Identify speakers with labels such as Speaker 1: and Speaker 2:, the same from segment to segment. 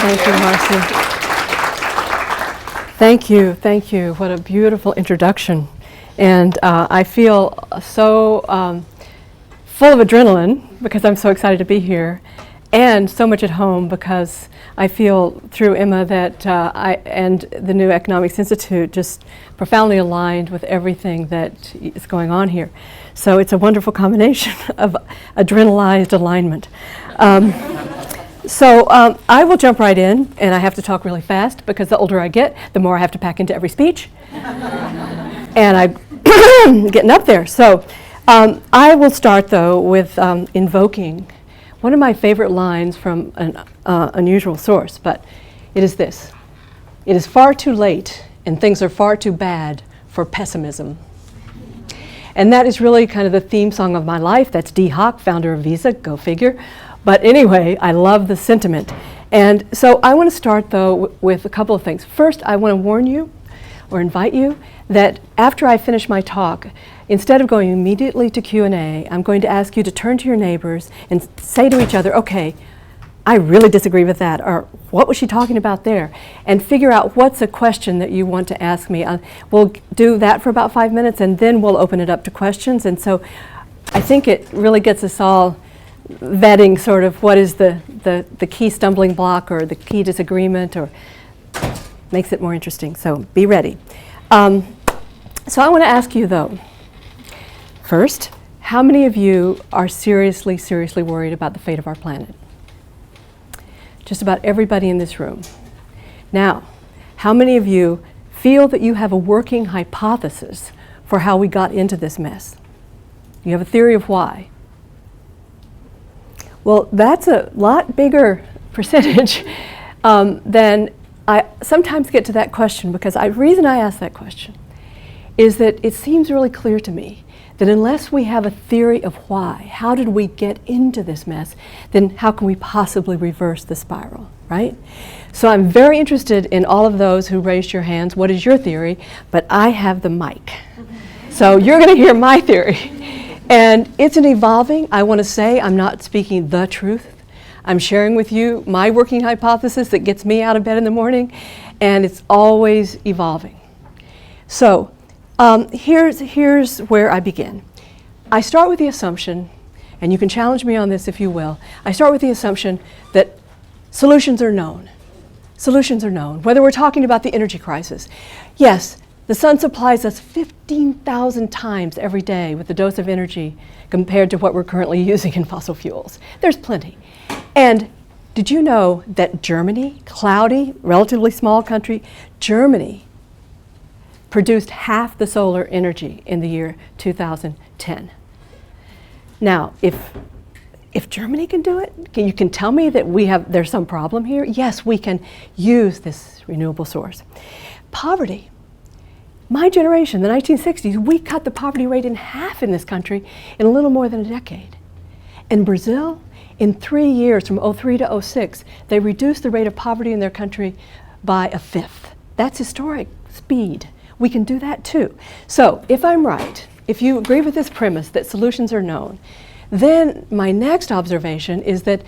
Speaker 1: Thank you, Marcy. Thank you. What a beautiful introduction. And I feel so full of adrenaline because I'm so excited to be here, and so much at home because I feel through Emma that I and the New Economics Institute just profoundly aligned with everything that is going on here. So it's a wonderful combination of adrenalized alignment. So I will jump right in, and I have to talk really fast because the older I get, the more I have to pack into every speech. And I'm getting up there. So I will start, though, with invoking one of my favorite lines from an unusual source, but it is this: "It is far too late, and things are far too bad for pessimism." And that is really kind of the theme song of my life. That's Dee Hock, founder of Visa, go figure. But anyway, I love the sentiment. And so I want to start, though, with a couple of things. First, I want to warn you or invite you that after I finish my talk, instead of going immediately to Q&A, I'm going to ask you to turn to your neighbors and say to each other, okay, I really disagree with that, or what was she talking about there? And figure out what's a question that you want to ask me. We'll do that for about 5 minutes, and then we'll open it up to questions. And so I think it really gets us all vetting sort of what is the key stumbling block or the key disagreement, or makes it more interesting. So be ready. So I want to ask you, though, first, how many of you are seriously worried about the fate of our planet? Just about everybody in this room. Now, how many of you feel that you have a working hypothesis for how we got into this mess? You have a theory of why? Well, that's a lot bigger percentage than I sometimes get to that question, because the reason I ask that question is that it seems really clear to me that unless we have a theory of why, how did we get into this mess, then how can we possibly reverse the spiral, right? So I'm very interested in all of those who raised your hands. What is your theory? But I have the mic. So you're going to hear my theory. And it's an evolving. I want to say I'm not speaking the truth. I'm sharing with you my working hypothesis that gets me out of bed in the morning, and it's always evolving. So here's where I begin. I start with the assumption, and you can challenge me on this if you will. I start with the assumption that solutions are known. Solutions are known. Whether we're talking about the energy crisis, yes, the sun supplies us 15,000 times every day with the dose of energy compared to what we're currently using in fossil fuels. There's plenty. And did you know that Germany, cloudy, relatively small country, Germany produced half the solar energy in the year 2010. Now, if Germany can do it, you can tell me that there's some problem here? Yes, we can use this renewable source. Poverty. My generation, the 1960s, we cut the poverty rate in half in this country in a little more than a decade. In Brazil, in 3 years, from 2003 to 2006, they reduced the rate of poverty in their country by a fifth. That's historic speed. We can do that too. So if I'm right, if you agree with this premise that solutions are known, then my next observation is that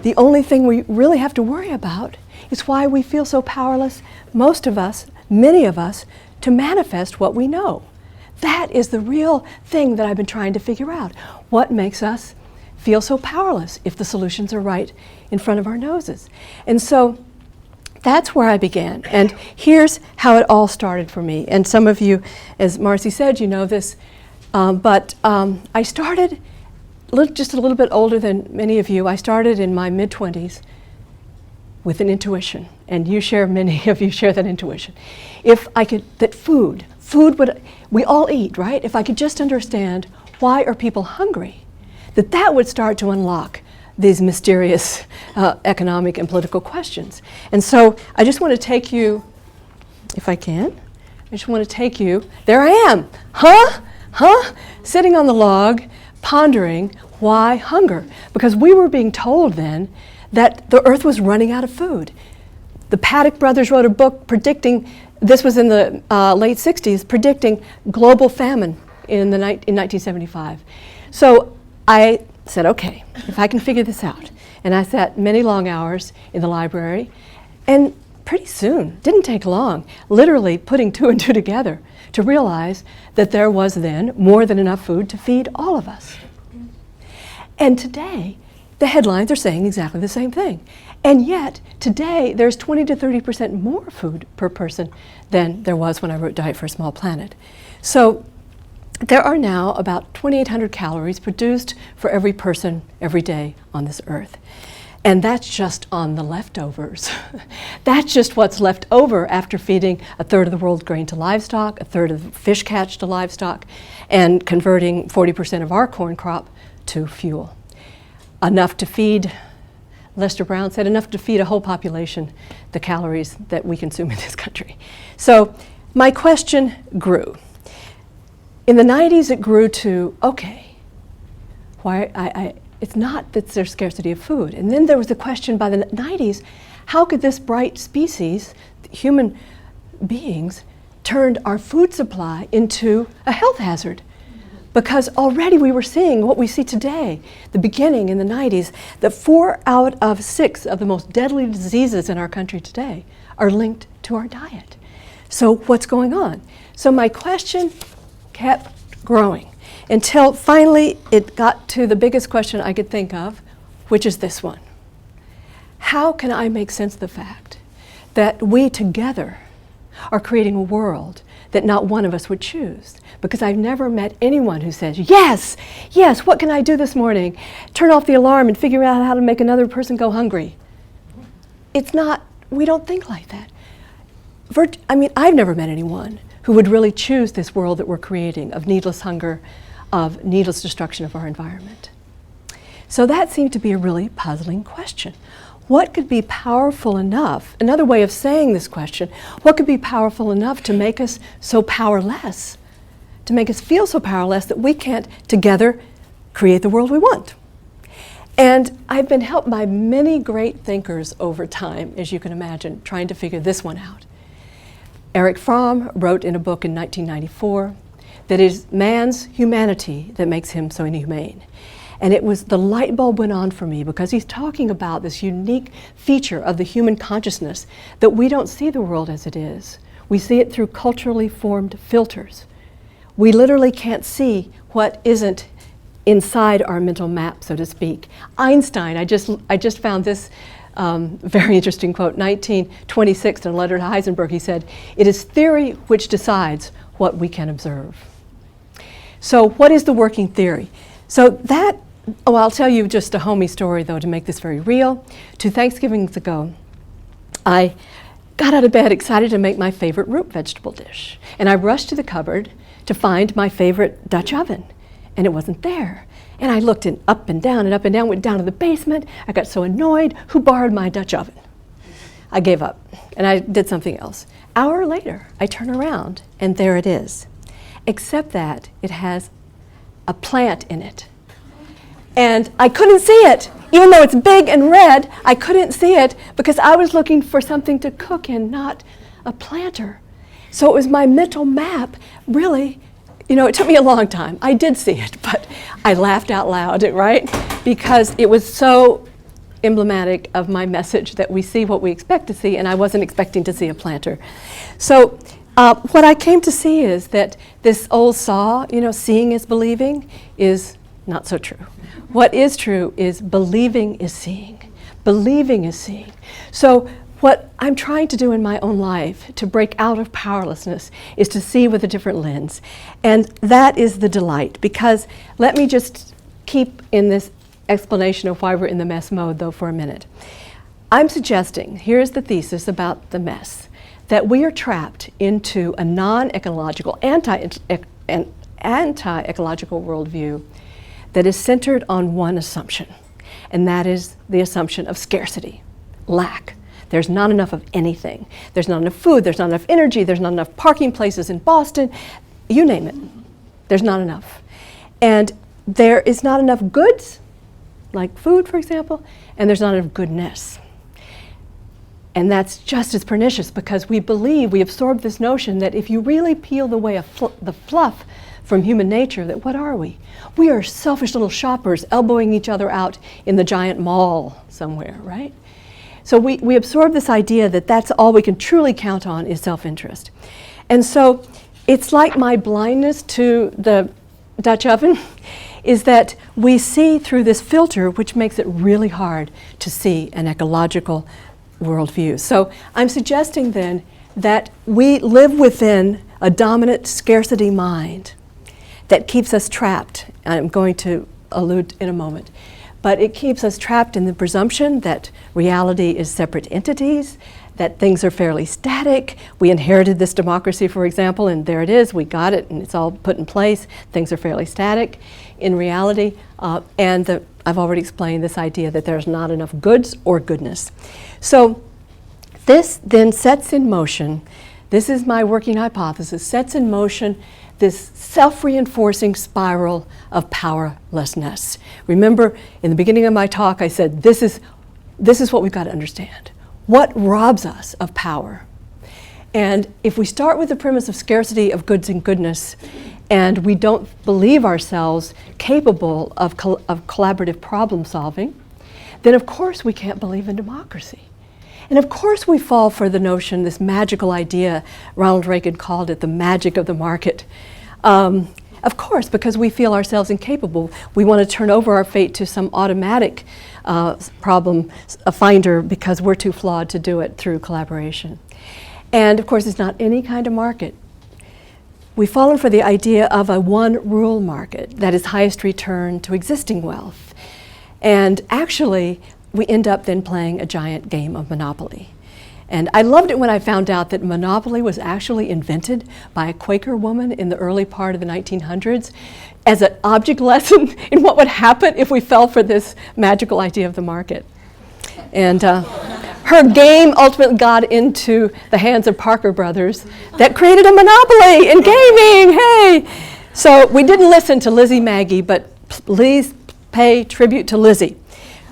Speaker 1: the only thing we really have to worry about is why we feel so powerless, most of us, many of us, to manifest what we know. That is the real thing that I've been trying to figure out. What makes us feel so powerless if the solutions are right in front of our noses? And so that's where I began. And here's how it all started for me. And some of you, as Marcy said, you know this, but I started just a little bit older than many of you. I started in my mid-20s with an intuition, and many of you share that intuition. We all eat, right? If I could just understand why are people hungry, that would start to unlock these mysterious economic and political questions. And so I just want to take you, if I can, there I am, sitting on the log, pondering why hunger? Because we were being told then that the earth was running out of food. The Paddock brothers wrote a book predicting, this was in the late 60s, predicting global famine in 1975. So I said, okay, if I can figure this out, And I sat many long hours in the library, and pretty soon, didn't take long, literally putting 2 and 2 together to realize that there was then more than enough food to feed all of us. And today, the headlines are saying exactly the same thing. And yet, today, there's 20 to 30% more food per person than there was when I wrote Diet for a Small Planet. So there are now about 2,800 calories produced for every person every day on this earth. And that's just on the leftovers. That's just what's left over after feeding a third of the world's grain to livestock, a third of the fish catch to livestock, and converting 40% of our corn crop to fuel. Enough to feed, Lester Brown said, enough to feed a whole population, the calories that we consume in this country. So my question grew. In the 90s, it grew to, okay, it's not that there's scarcity of food. And then there was the question by the 90s, how could this bright species, human beings, turn our food supply into a health hazard? Because already we were seeing what we see today, the beginning in the 90s, that 4 out of 6 of the most deadly diseases in our country today are linked to our diet. So what's going on? So my question kept growing until finally it got to the biggest question I could think of, which is this one. How can I make sense of the fact that we together are creating a world that not one of us would choose? Because I've never met anyone who says, yes, what can I do this morning? Turn off the alarm and figure out how to make another person go hungry. It's not, we don't think like that. I've never met anyone who would really choose this world that we're creating of needless hunger, of needless destruction of our environment. So that seemed to be a really puzzling question. What could be powerful enough, another way of saying this question, what could be powerful enough to make us so powerless, to make us feel so powerless that we can't together create the world we want? And I've been helped by many great thinkers over time, as you can imagine, trying to figure this one out. Erich Fromm wrote in a book in 1994 that it is man's humanity that makes him so inhumane. And it was, the light bulb went on for me because he's talking about this unique feature of the human consciousness that we don't see the world as it is. We see it through culturally formed filters. We literally can't see what isn't inside our mental map, so to speak. Einstein, I just found this very interesting quote, 1926 in a letter to Heisenberg, he said, "It is theory which decides what we can observe." So what is the working theory? So that, I'll tell you just a homey story though to make this very real. 2 Thanksgivings ago, I got out of bed excited to make my favorite root vegetable dish. And I rushed to the cupboard to find my favorite Dutch oven, and it wasn't there. And I looked up and down, went down to the basement. I got so annoyed. Who borrowed my Dutch oven? I gave up, and I did something else. Hour later, I turn around, and there it is. Except that it has a plant in it. And I couldn't see it. Even though it's big and red, I couldn't see it because I was looking for something to cook in, not a planter. So it was my mental map, really. It took me a long time. I did see it, but I laughed out loud, right? Because it was so emblematic of my message that we see what we expect to see, and I wasn't expecting to see a planter. So what I came to see is that this old saw, seeing is believing, is not so true. What is true is believing is seeing. Believing is seeing. So what I'm trying to do in my own life to break out of powerlessness is to see with a different lens. And that is the delight, because let me just keep in this explanation of why we're in the mess mode though for a minute. I'm suggesting, here's the thesis about the mess, that we are trapped into a non-ecological, anti-ecological worldview that is centered on one assumption, and that is the assumption of scarcity, lack. There's not enough of anything. There's not enough food, there's not enough energy, there's not enough parking places in Boston, you name it. There's not enough. And there is not enough goods, like food, for example, and there's not enough goodness. And that's just as pernicious because we absorb this notion that if you really peel away the fluff from human nature, that what are we? We are selfish little shoppers elbowing each other out in the giant mall somewhere, right? So we absorb this idea that that's all we can truly count on is self-interest. And so it's like my blindness to the Dutch oven is that we see through this filter, which makes it really hard to see an ecological worldview. So I'm suggesting then that we live within a dominant scarcity mind that keeps us trapped. I'm going to allude in a moment. But it keeps us trapped in the presumption that reality is separate entities, that things are fairly static. We inherited this democracy, for example, and there it is, we got it, and it's all put in place. Things are fairly static in reality. I've already explained this idea that there's not enough goods or goodness. So this then sets in motion, this is my working hypothesis, sets in motion this self-reinforcing spiral of powerlessness. Remember, in the beginning of my talk, I said this is what we've got to understand. What robs us of power? And if we start with the premise of scarcity of goods and goodness, and we don't believe ourselves capable of collaborative problem solving, then of course we can't believe in democracy. And of course we fall for the notion, this magical idea, Ronald Reagan called it the magic of the market. Of course, because we feel ourselves incapable. We want to turn over our fate to some automatic problem finder because we're too flawed to do it through collaboration. And of course, it's not any kind of market. We've fallen for the idea of a one rule market that is highest return to existing wealth. And actually, we end up then playing a giant game of Monopoly. And I loved it when I found out that Monopoly was actually invented by a Quaker woman in the early part of the 1900s as an object lesson in what would happen if we fell for this magical idea of the market. And her game ultimately got into the hands of Parker Brothers that created a monopoly in gaming, hey! So we didn't listen to Lizzie Magie, but please pay tribute to Lizzie.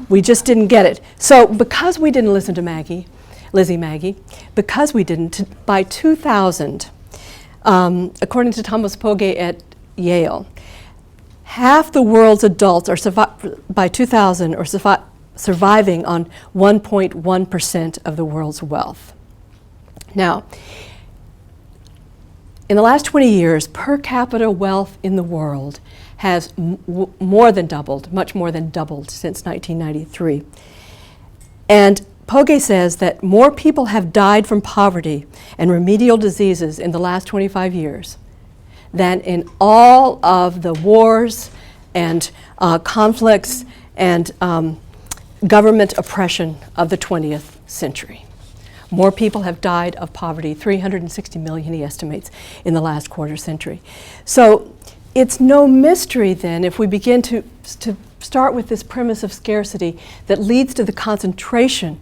Speaker 1: We just didn't get it. So because we didn't listen to Lizzie Magie, because we didn't, by 2000, according to Thomas Pogge at Yale, half the world's adults are by 2000 are surviving on 1.1% of the world's wealth. Now, in the last 20 years, per capita wealth in the world has more than doubled, much more than doubled since 1993. And Pogge says that more people have died from poverty and remedial diseases in the last 25 years than in all of the wars and conflicts and government oppression of the 20th century. More people have died of poverty, 360 million, he estimates, in the last quarter century. So it's no mystery then if we begin to start with this premise of scarcity that leads to the concentration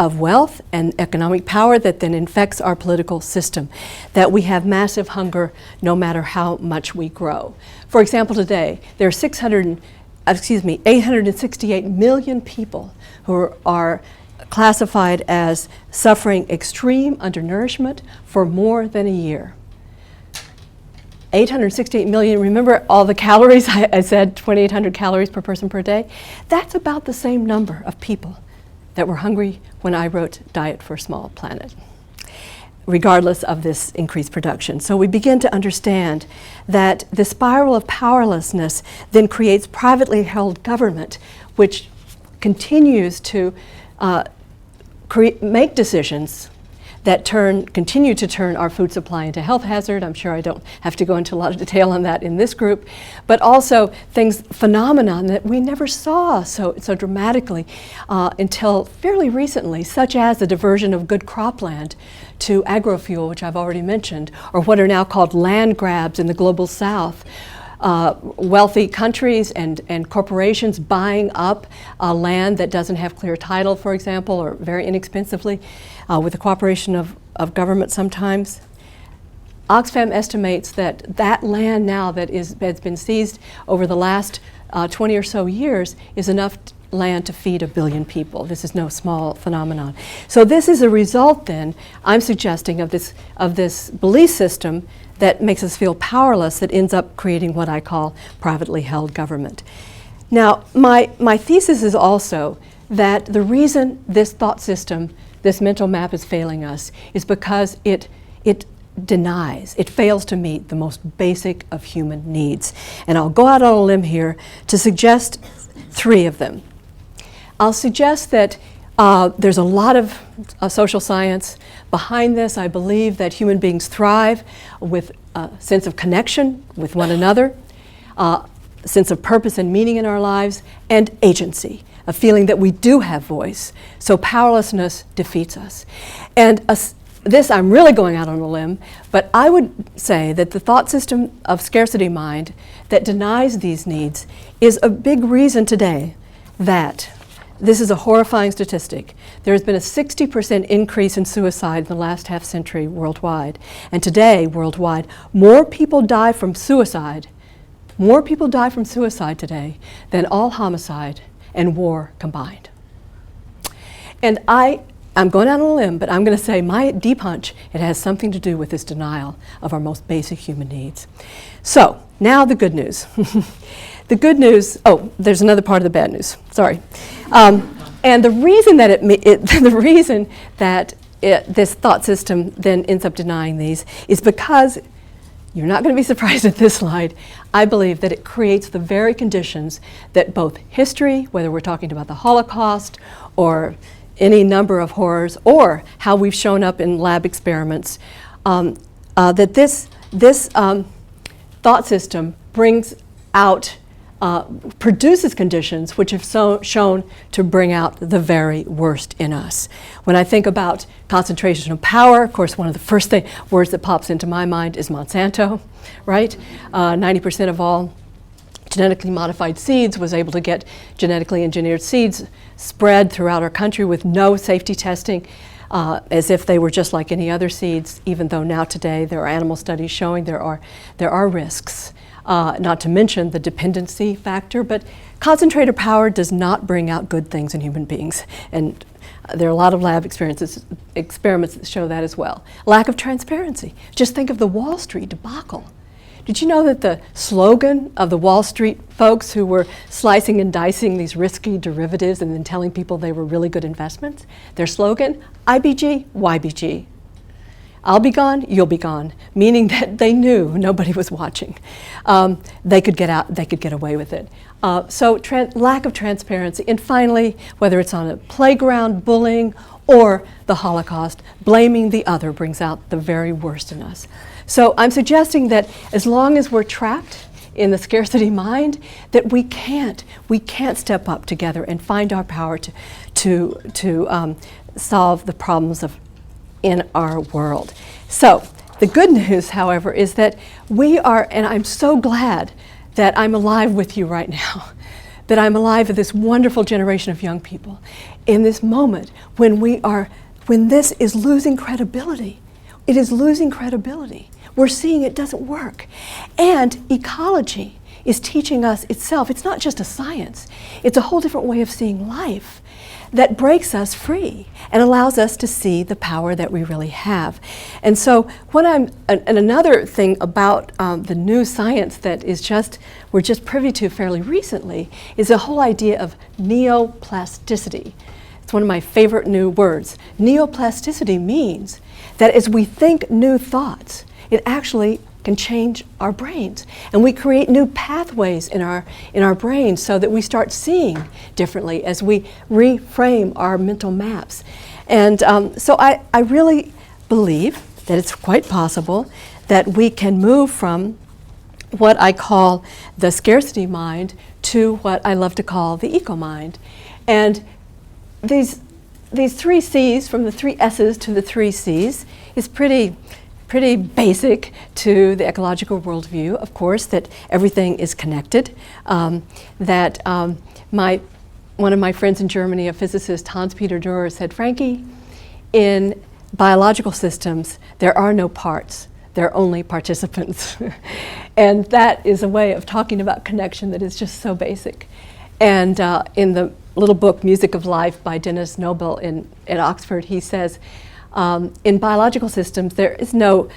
Speaker 1: of wealth and economic power that then infects our political system, that we have massive hunger no matter how much we grow. For example, today, there are 868 million people who are classified as suffering extreme undernourishment for more than a year. 868 million, remember all the calories, I said 2,800 calories per person per day? That's about the same number of people that were hungry when I wrote Diet for a Small Planet, regardless of this increased production. So we begin to understand that the spiral of powerlessness then creates privately held government, which continues to make decisions that continue to turn our food supply into a health hazard. I'm sure I don't have to go into a lot of detail on that in this group, but also phenomenon that we never saw so dramatically until fairly recently, such as the diversion of good cropland to agrofuel, which I've already mentioned, or what are now called land grabs in the global south. Wealthy countries and corporations buying up land that doesn't have clear title, for example, or very inexpensively, with the cooperation of government sometimes. Oxfam estimates that land now that has been seized over the last 20 or so years is enough land to feed 1 billion people. This is no small phenomenon. So this is a result then, I'm suggesting, of this belief system that makes us feel powerless, that ends up creating what I call privately held government. Now, my thesis is also that the reason this thought system, this mental map is failing us is because it fails to meet the most basic of human needs. And I'll go out on a limb here to suggest 3 of them. I'll suggest that there's a lot of social science behind this. I believe that human beings thrive with a sense of connection with one another, sense of purpose and meaning in our lives, and agency, a feeling that we do have voice. So powerlessness defeats us. And this, I'm really going out on a limb, but I would say that the thought system of scarcity mind that denies these needs is a big reason today that, this is a horrifying statistic, there has been a 60% increase in suicide in the last half century worldwide. And today, worldwide, more people die from suicide today than all homicide and war combined. And I'm going out on a limb, but I'm going to say my deep hunch, it has something to do with this denial of our most basic human needs. So, now the good news. The good news, there's another part of the bad news, sorry. And the reason that this thought system then ends up denying these is because, you're not going to be surprised at this slide, I believe that it creates the very conditions that both history, whether we're talking about the Holocaust or any number of horrors, or how we've shown up in lab experiments, that this thought system brings out, produces conditions which have shown to bring out the very worst in us. When I think about concentration of power, of course, one of the first words that pops into my mind is Monsanto, right? 90% of all genetically modified seeds was able to get genetically engineered seeds spread throughout our country with no safety testing, as if they were just like any other seeds, even though now today there are animal studies showing there are risks. Not to mention the dependency factor, but concentrated power does not bring out good things in human beings. And there are a lot of lab experiments that show that as well. Lack of transparency. Just think of the Wall Street debacle. Did you know that the slogan of the Wall Street folks who were slicing and dicing these risky derivatives and then telling people they were really good investments, their slogan, IBG, YBG. I'll be gone, you'll be gone, meaning that they knew nobody was watching. They could get out, they could get away with it. So lack of transparency. And finally, whether it's on a playground, bullying, or the Holocaust, blaming the other brings out the very worst in us. So I'm suggesting that as long as we're trapped in the scarcity mind, that we can't step up together and find our power to solve the problems in our world. So the good news, however, is that we are, and I'm so glad that I'm alive with you right now, that I'm alive with this wonderful generation of young people in this moment when this is losing credibility. It is losing credibility. We're seeing it doesn't work. And ecology is teaching us itself. It's not just a science. It's a whole different way of seeing life that breaks us free and allows us to see the power that we really have. And so and another thing about the new science that we're just privy to fairly recently is the whole idea of neoplasticity. It's one of my favorite new words. Neoplasticity means that as we think new thoughts, it actually can change our brains. And we create new pathways in our brains so that we start seeing differently as we reframe our mental maps. And so I really believe that it's quite possible that we can move from what I call the scarcity mind to what I love to call the eco-mind. And these 3 C's, from the 3 S's to the 3 C's, is pretty basic to the ecological worldview, of course, that everything is connected, that one of my friends in Germany, a physicist, Hans-Peter Dürer, said, Frankie, in biological systems, there are no parts, there are only participants. And that is a way of talking about connection that is just so basic. And in the little book, Music of Life, by Dennis Noble at Oxford, he says, in biological systems, there is no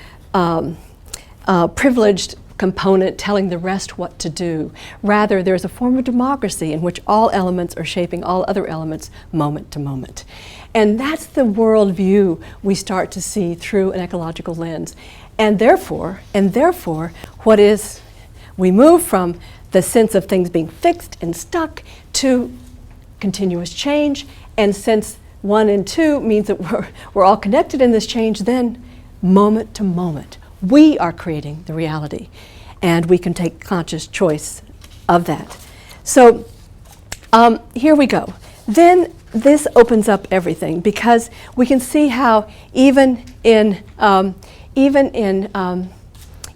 Speaker 1: privileged component telling the rest what to do. Rather, there's a form of democracy in which all elements are shaping all other elements moment to moment. And that's the worldview we start to see through an ecological lens. And therefore, we move from the sense of things being fixed and stuck to continuous change. And since 1 and 2 means that we're all connected in this change, then moment to moment, we are creating the reality, and we can take conscious choice of that. So here we go. Then this opens up everything, because we can see how even in the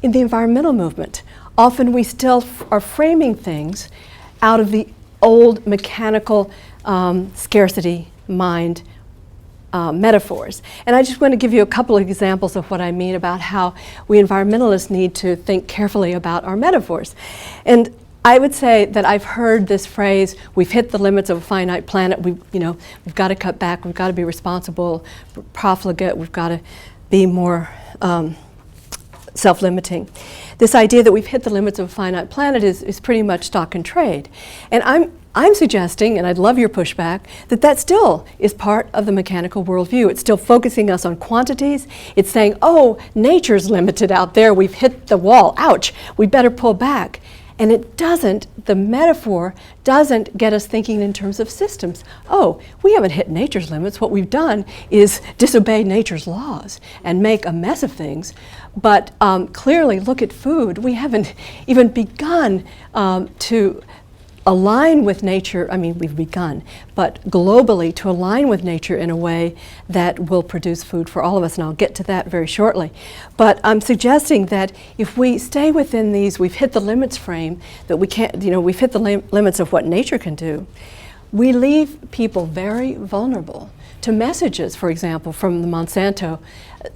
Speaker 1: environmental movement, often we still are framing things out of the old mechanical scarcity mind metaphors. And I just want to give you a couple of examples of what I mean about how we environmentalists need to think carefully about our metaphors. And I would say that I've heard this phrase, we've hit the limits of a finite planet, we've got to cut back, we've got to be responsible, profligate, we've got to be more self-limiting. This idea that we've hit the limits of a finite planet is pretty much stock and trade. And I'm suggesting, and I'd love your pushback, that still is part of the mechanical worldview. It's still focusing us on quantities. It's saying, oh, nature's limited out there, we've hit the wall, ouch, we better pull back. And the metaphor doesn't get us thinking in terms of systems. Oh, we haven't hit nature's limits. What we've done is disobey nature's laws and make a mess of things. But clearly, look at food. We haven't even begun to align with nature. I mean, we've begun, but globally to align with nature in a way that will produce food for all of us, and I'll get to that very shortly. But I'm suggesting that if we stay within these, we've hit the limits frame, that we can't, we've hit the limits of what nature can do, we leave people very vulnerable to messages, for example, from the Monsanto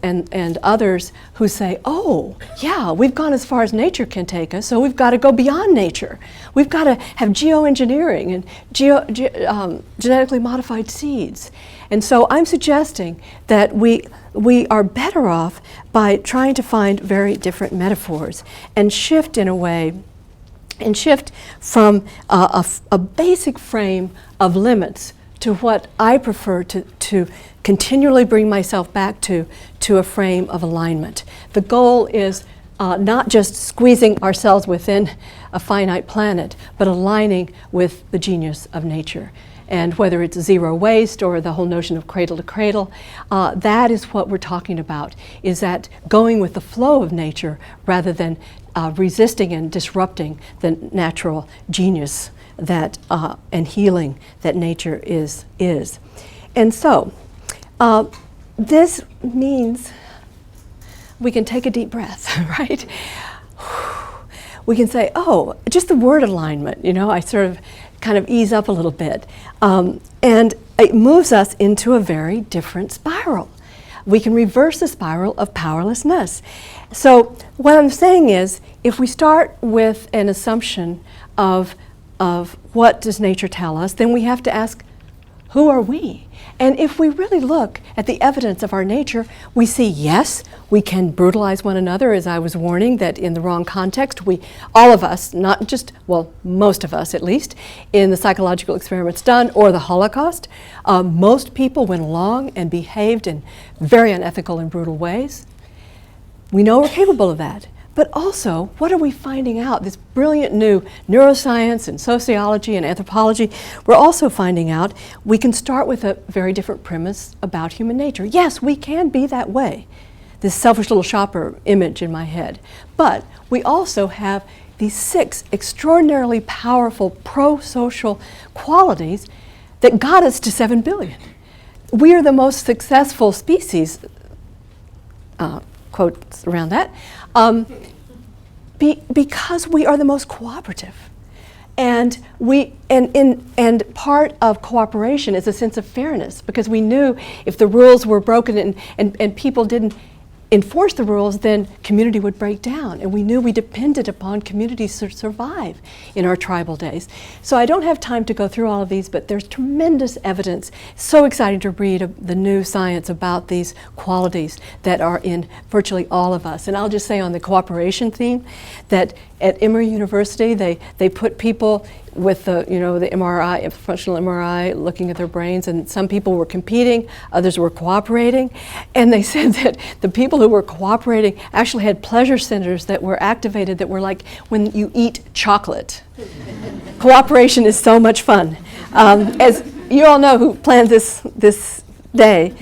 Speaker 1: and others who say, oh, yeah, we've gone as far as nature can take us, so we've got to go beyond nature. We've got to have geoengineering and genetically modified seeds. And so I'm suggesting that we are better off by trying to find very different metaphors and shift in a way, and shift from a basic frame of limits to what I prefer to continually bring myself back to a frame of alignment. The goal is not just squeezing ourselves within a finite planet, but aligning with the genius of nature. And whether it's zero waste or the whole notion of cradle to cradle, that is what we're talking about, is that going with the flow of nature rather than resisting and disrupting the natural genius that and healing that nature is. And so this means we can take a deep breath, right? We can say, oh, just the word alignment, I sort of kind of ease up a little bit. And it moves us into a very different spiral. We can reverse the spiral of powerlessness. So what I'm saying is, if we start with an assumption of what does nature tell us, then we have to ask, who are we? And if we really look at the evidence of our nature, we see, yes, we can brutalize one another, as I was warning, that in the wrong context, all of us, not just, well, most of us at least, in the psychological experiments done, or the Holocaust, most people went along and behaved in very unethical and brutal ways. We know we're capable of that. But also, what are we finding out? This brilliant new neuroscience and sociology and anthropology, we're also finding out we can start with a very different premise about human nature. Yes, we can be that way, this selfish little shopper image in my head. But we also have these 6 extraordinarily powerful pro-social qualities that got us to 7 billion. We are the most successful species, quotes around that, because we are the most cooperative. And part of cooperation is a sense of fairness, because we knew if the rules were broken and people didn't enforce the rules, then community would break down. And we knew we depended upon communities to survive in our tribal days. So I don't have time to go through all of these, but there's tremendous evidence. So exciting to read the new science about these qualities that are in virtually all of us. And I'll just say on the cooperation theme that at Emory University, they put people with the MRI, functional MRI, looking at their brains, and some people were competing, others were cooperating, and they said that the people who were cooperating actually had pleasure centers that were activated that were like when you eat chocolate. Cooperation is so much fun. As you all know who planned this day.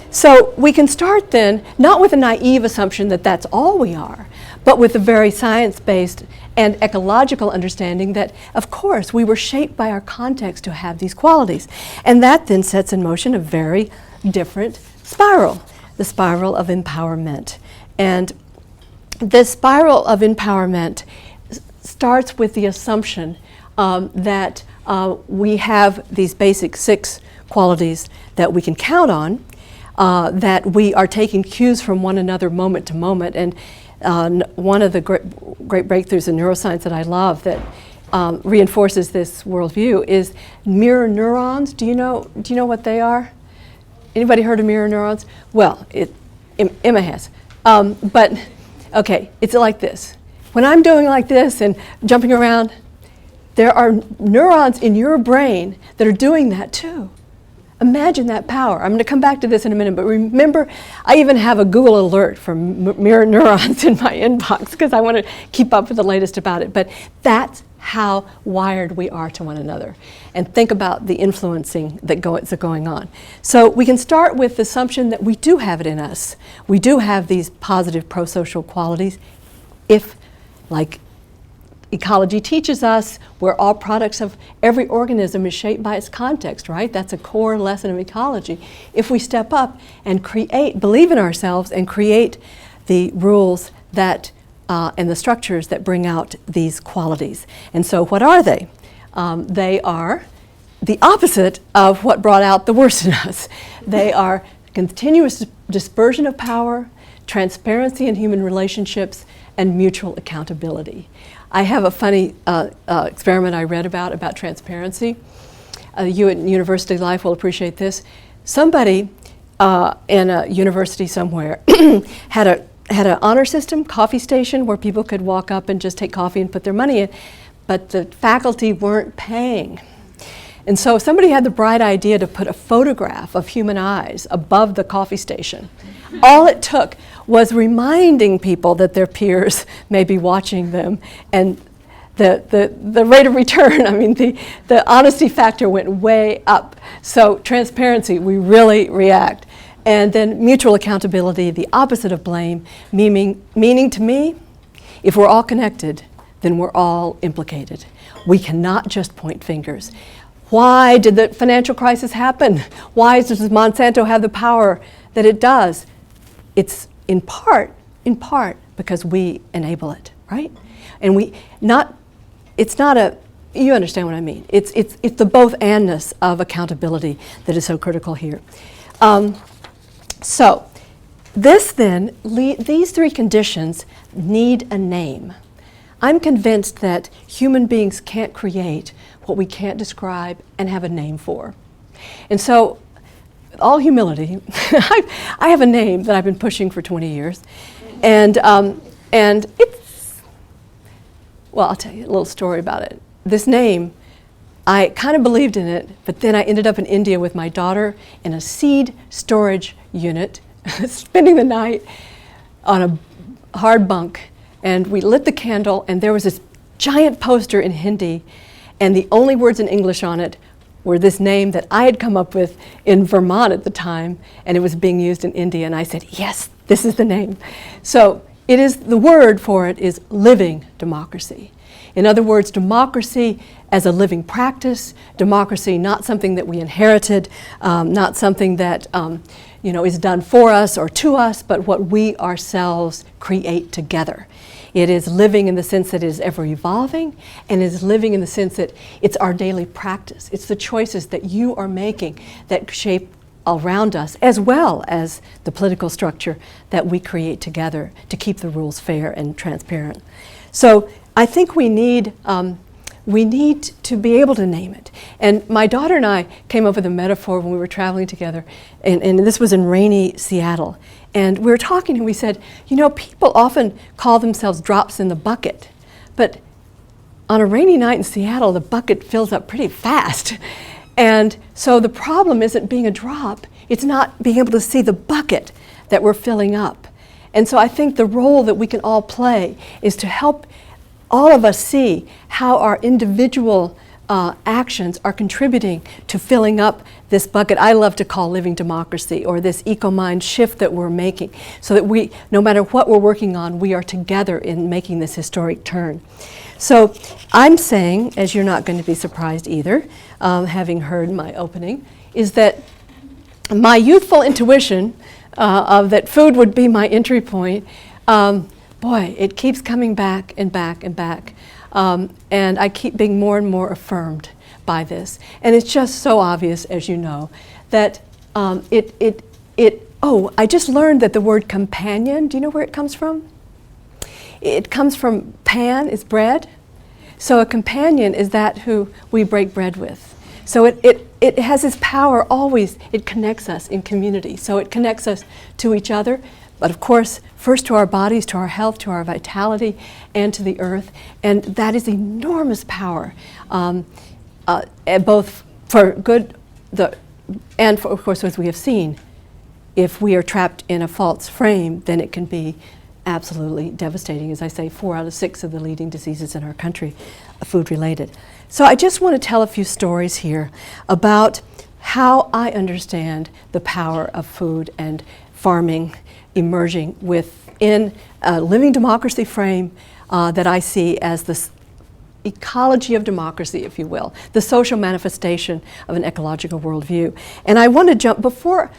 Speaker 1: So we can start then, not with a naive assumption that that's all we are, but with a very science-based and ecological understanding that, of course, we were shaped by our context to have these qualities. And that then sets in motion a very different spiral, the spiral of empowerment. And this spiral of empowerment starts with the assumption that we have these basic 6 qualities that we can count on, that we are taking cues from one another moment to moment. And one of the great breakthroughs in neuroscience that I love that reinforces this worldview is mirror neurons. Do you know what they are? Anybody heard of mirror neurons? Well, Emma has. But okay, it's like this. When I'm doing like this and jumping around, there are neurons in your brain that are doing that too. Imagine that power. I'm going to come back to this in a minute, but remember, I even have a Google alert for mirror neurons in my inbox because I want to keep up with the latest about it. But that's how wired we are to one another. And think about the influencing that's going on. So we can start with the assumption that we do have it in us. We do have these positive pro-social qualities if, like ecology teaches us, we're all products of every organism is shaped by its context, right? That's a core lesson of ecology. If we step up and believe in ourselves and create the rules that and the structures that bring out these qualities. And so what are they? They are the opposite of what brought out the worst in us. They are continuous dispersion of power, transparency in human relationships, and mutual accountability. I have a funny experiment I read about transparency. You in university life will appreciate this. Somebody in a university somewhere had an honor system, coffee station, where people could walk up and just take coffee and put their money in, but the faculty weren't paying. And so somebody had the bright idea to put a photograph of human eyes above the coffee station. All it took was reminding people that their peers may be watching them, and the rate of return, I mean, the honesty factor went way up. So transparency, we really react. And then mutual accountability, the opposite of blame, meaning to me, if we're all connected, then we're all implicated. We cannot just point fingers. Why did the financial crisis happen? Why does Monsanto have the power that it does? It's in part because we enable it, right? And you understand what I mean. It's the both-andness of accountability that is so critical here. So this then, these 3 conditions need a name. I'm convinced that human beings can't create what we can't describe and have a name for. And so, with all humility, I have a name that I've been pushing for 20 years. And it's, well, I'll tell you a little story about it. This name, I kind of believed in it, but then I ended up in India with my daughter in a seed storage unit, spending the night on a hard bunk. And we lit the candle, and there was this giant poster in Hindi, and the only words in English on it were this name that I had come up with in Vermont at the time, and it was being used in India. And I said, yes, this is the name. So the word for it is living democracy. In other words, democracy as a living practice, democracy not something that we inherited, not something that is done for us or to us, but what we ourselves create together. It is living in the sense that it is ever evolving, and it is living in the sense that it's our daily practice. It's the choices that you are making that shape around us, as well as the political structure that we create together to keep the rules fair and transparent. So I think we need to be able to name it. And my daughter and I came up with a metaphor when we were traveling together, and this was in rainy Seattle. And we were talking and we said, you know, people often call themselves drops in the bucket, but on a rainy night in Seattle, the bucket fills up pretty fast. And so the problem isn't being a drop, it's not being able to see the bucket that we're filling up. And so I think the role that we can all play is to help all of us see how our individual actions are contributing to filling up this bucket I love to call living democracy, or this eco-mind shift that we're making, so that we, no matter what we're working on, we are together in making this historic turn. So I'm saying, as you're not going to be surprised either, having heard my opening, is that my youthful intuition of that food would be my entry point, boy, it keeps coming back and back and back. And I keep being more and more affirmed by this. And it's just so obvious, as you know, that I just learned that the word companion, do you know where it comes from? It comes from pan, is bread. So a companion is that who we break bread with. So it has its power always, it connects us in community. So it connects us to each other, but of course, first to our bodies, to our health, to our vitality, and to the earth. And that is enormous power, both for good and for, of course, as we have seen, if we are trapped in a false frame, then it can be absolutely devastating. As I say, 4 out of 6 of the leading diseases in our country are food-related. So I just want to tell a few stories here about how I understand the power of food and farming emerging within a living democracy frame that I see as this ecology of democracy, if you will, the social manifestation of an ecological worldview. And I want to jump, before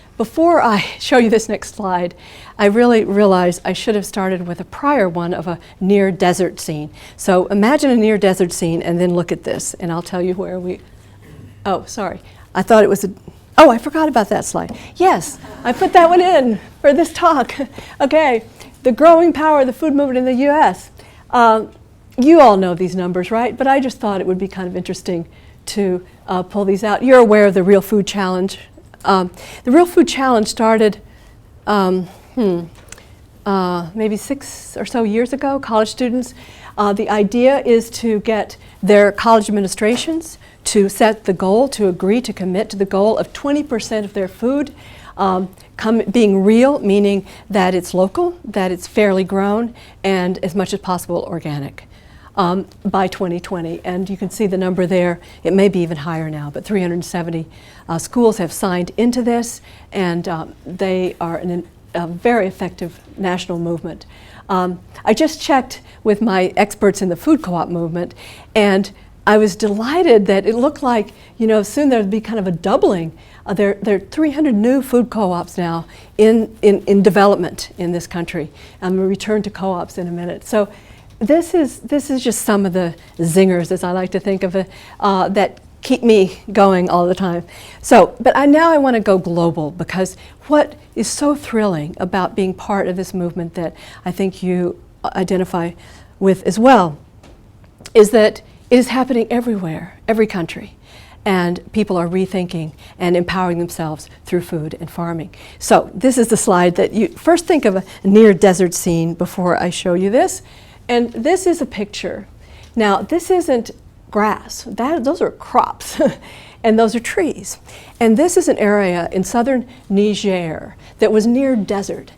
Speaker 1: I show you this next slide, I really realized I should have started with a prior one of a near desert scene. So imagine a near desert scene and then look at this, and I'll tell you where we, oh, sorry. I thought it was I forgot about that slide. Yes, I put that one in for this talk. Okay, the growing power of the food movement in the US. You all know these numbers, right? But I just thought it would be kind of interesting to pull these out. You're aware of the Real Food Challenge. The Real Food Challenge started maybe 6 or so years ago, college students. The idea is to get their college administrations to set the goal, to agree to commit to the goal of 20% of their food being real, meaning that it's local, that it's fairly grown, and as much as possible organic. By 2020, and you can see the number there. It may be even higher now, but 370 schools have signed into this, and they are a very effective national movement. I just checked with my experts in the food co-op movement, and I was delighted that it looked like, you know, soon there'd be kind of a doubling. There are 300 new food co-ops now in development in this country. I'm going to return to co-ops in a minute. So this is just some of the zingers, as I like to think of it, that keep me going all the time. So, but now I want to go global, because what is so thrilling about being part of this movement that I think you identify with as well is that it is happening everywhere, every country. And people are rethinking and empowering themselves through food and farming. So this is the slide that you first think of, a near desert scene, before I show you this. And this is a picture. Now, this isn't grass. Those are crops, and those are trees. And this is an area in southern Niger that was near desert.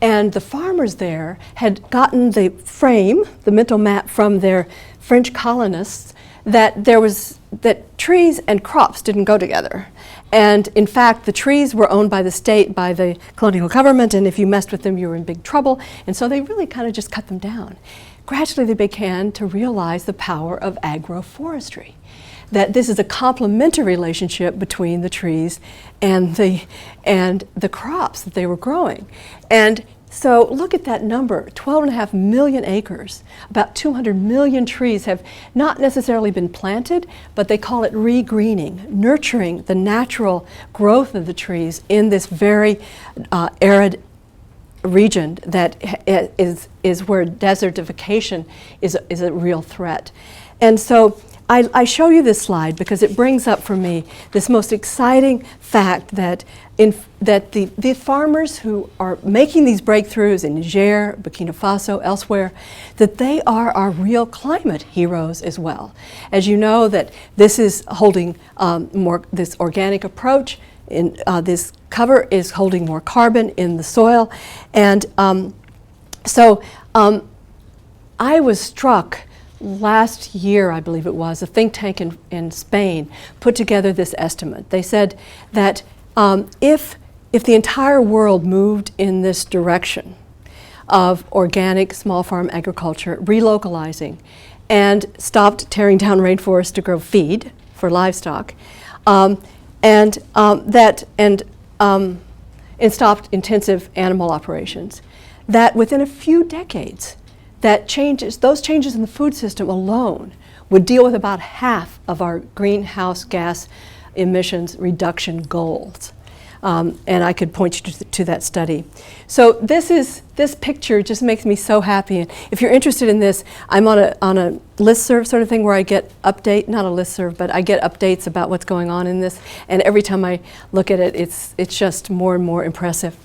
Speaker 1: And the farmers there had gotten the frame, the mental map, from their French colonists that trees and crops didn't go together. And in fact, the trees were owned by the state, by the colonial government, and if you messed with them, you were in big trouble. And so they really kind of just cut them down. Gradually, they began to realize the power of agroforestry, that this is a complementary relationship between the trees and the crops that they were growing. And So look at that number, 12.5 million acres. About 200 million trees have not necessarily been planted, but they call it regreening, nurturing the natural growth of the trees in this very arid region that is where desertification is a real threat. And so I show you this slide because it brings up for me this most exciting fact that the farmers who are making these breakthroughs in Niger, Burkina Faso, elsewhere, that they are our real climate heroes as well. As you know, that this is holding this organic approach, this cover is holding more carbon in the soil, and so I was struck last year, I believe it was, a think tank in Spain put together this estimate. They said that if the entire world moved in this direction of organic small farm agriculture, relocalizing, and stopped tearing down rainforests to grow feed for livestock, and stopped intensive animal operations, that within a few decades, those changes in the food system alone would deal with about half of our greenhouse gas emissions reduction goals. And I could point you to that study. So this picture just makes me so happy. And if you're interested in this, I'm on a listserv sort of thing where I get not a listserv, but I get updates about what's going on in this. And every time I look at it, it's just more and more impressive.